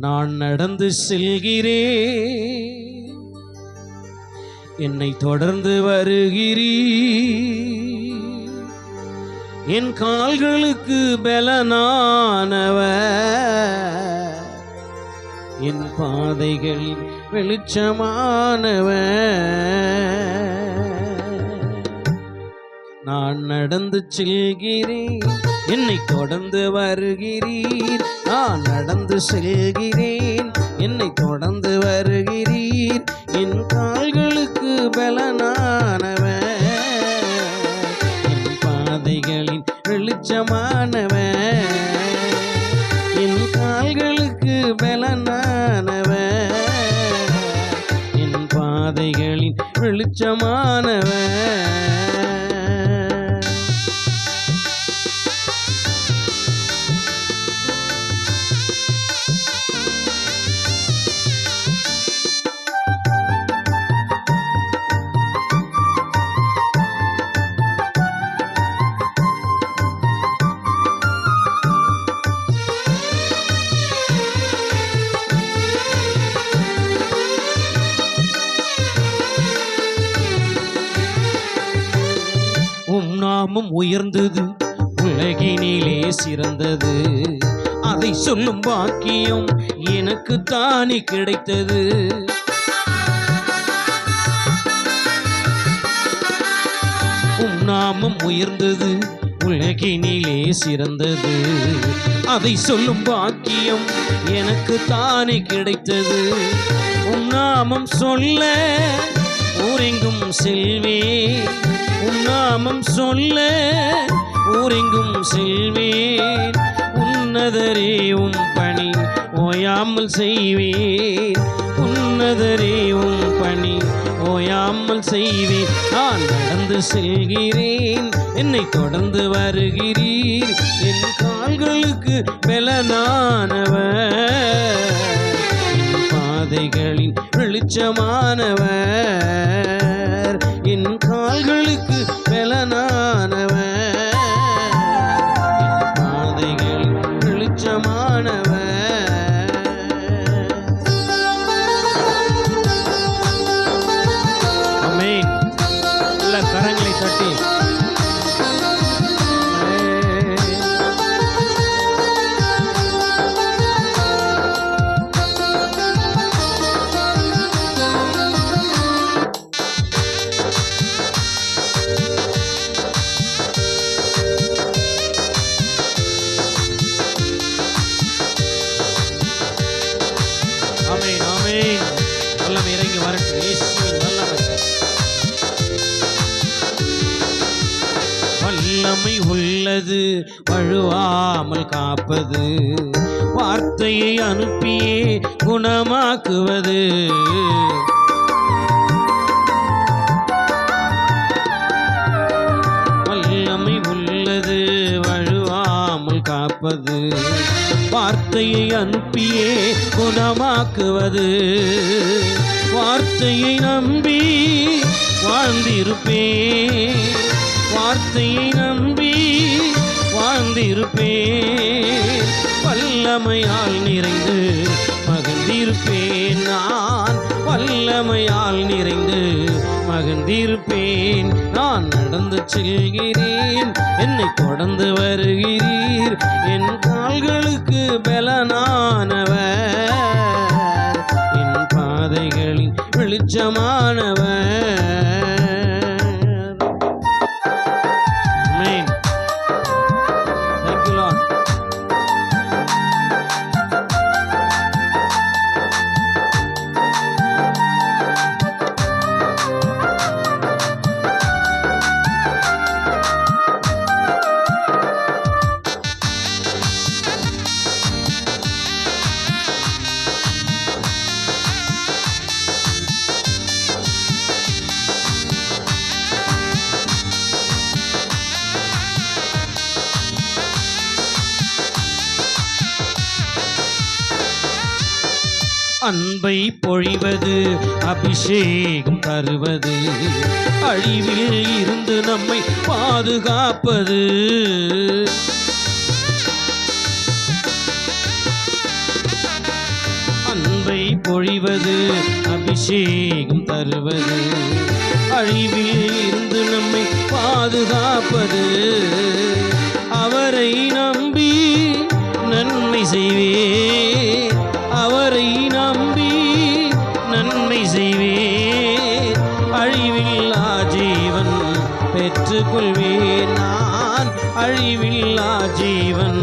நான் நடந்து செல்கிறேன், என்னை தொடர்ந்து வருகிறீர். என் கால்களுக்கு பலனானவர், என் பாதைகளில் வெளிச்சமானவர். நான் நடந்து செல்கிறேன், என்னை தொடர்ந்து வருகிறீர். நான் நடந்து செல்கிறேன், என்னை தொடர்ந்து வருகிறீர். என் கால்களுக்கு பலனானவர், என் பாதைகளின் வெளிச்சமானவர். என் கால்களுக்கு பலனானவர், என் பாதைகளின் வெளிச்சமானவர். நாமம் உயர்ந்தது, உலகினிலே சிறந்தது. அதை சொல்லும் பாக்கியம் எனக்கு தானே கிடைத்தது. நாமம் உயர்ந்தது, உலகினிலே சிறந்தது. அதை சொல்லும் பாக்கியம் எனக்கு தானே கிடைத்தது. நாமம் சொல்ல ஊரெங்கும் செல்வேன், நாமம் சொல்ல ஊரெங்கும் செல்வேன். உன்னதரே உம் பணி ஓயாமல் செய்வேன், உன்னதரே உம் பணி ஓயாமல் செய்வேன். நான் நடந்து செல்கிறேன், என்னை தொடர்ந்து வருகிறீர். என் கால்களுக்கு பலனானவர், என் பாதைகளின் வெளிச்சமானவர். என் கால்களுக்கு பலனானவர், என் பாதைகளின் வெளிச்சமானவர். ஆமென். எல்லா கரங்களை தட்டி ஆமென், ஆமென். வல்லமை இறங்கி வரட்டும். இயேசுவின் வல்லமை. வல்லமை உள்ளது, வழுவாமல் காப்பது. வார்த்தையை அனுப்பியே குணமாக்குவது. வல்லமை உள்ளது, வழுவாமல் காப்பது. வார்த்தையை அனுப்பியே குணமாக்குவது. வார்த்தையை நம்பி வாழ்ந்திருப்பேன், வார்த்தையை நம்பி வாழ்ந்திருப்பேன். வல்லமையால் நிறைந்து மகிழ்ந்திருப்பேன், நான் வல்லமையால் நிறைந்து மகிழ்ந்திருப்பேன். நான் நடந்து செல்கிறேன், என்னை தொடர்ந்து வருகிறீர். என் கால்களுக்கு பலனானவர், என் பாதைகளின் வெளிச்சமானவர். ஆமென். Thank you, Lord. அன்பை பொழிவது, அபிஷேகம் தருவது, அழிவில் இருந்து நம்மை பாதுகாப்பது. பொழிவது அபிஷேகம் தருவது அழிவில் இருந்து நம்மை பாதுகாப்பது அவரை நம்பி நன்மை செய்வேன் அவரை நம்பி நன்மை செய்வேன் அழிவில்லா ஜீவன் பெற்றுக்கொள்வேன் நான் அழிவில்லா ஜீவன்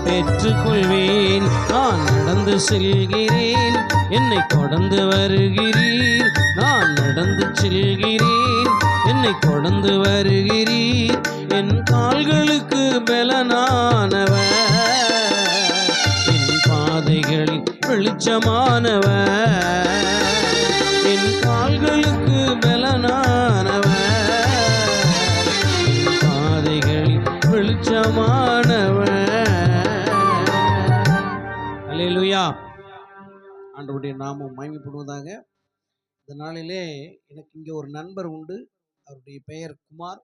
பெற்றுக்கொள்வேன் நான் நடந்து செல்கிறேன் என்னை தொடர்ந்து வருகிறீர் நான் நடந்து செல்கிறேன் என்னை தொடர்ந்து வருகிறீர் என் கால்களுக்கு பலனானவர் என் பாதைகளில் வெளிச்சமானவர் என் கால்களுக்கு பலனானவர் என் பாதைகளில் வெளிச்சமானவர். அல்லேலூயா. ஆண்டவருடைய நாமம் மகிமைப்படுவதாக. இந்த நாளிலே எனக்கு இங்கே ஒரு நண்பர் உண்டு. அவருடைய பெயர் குமார்.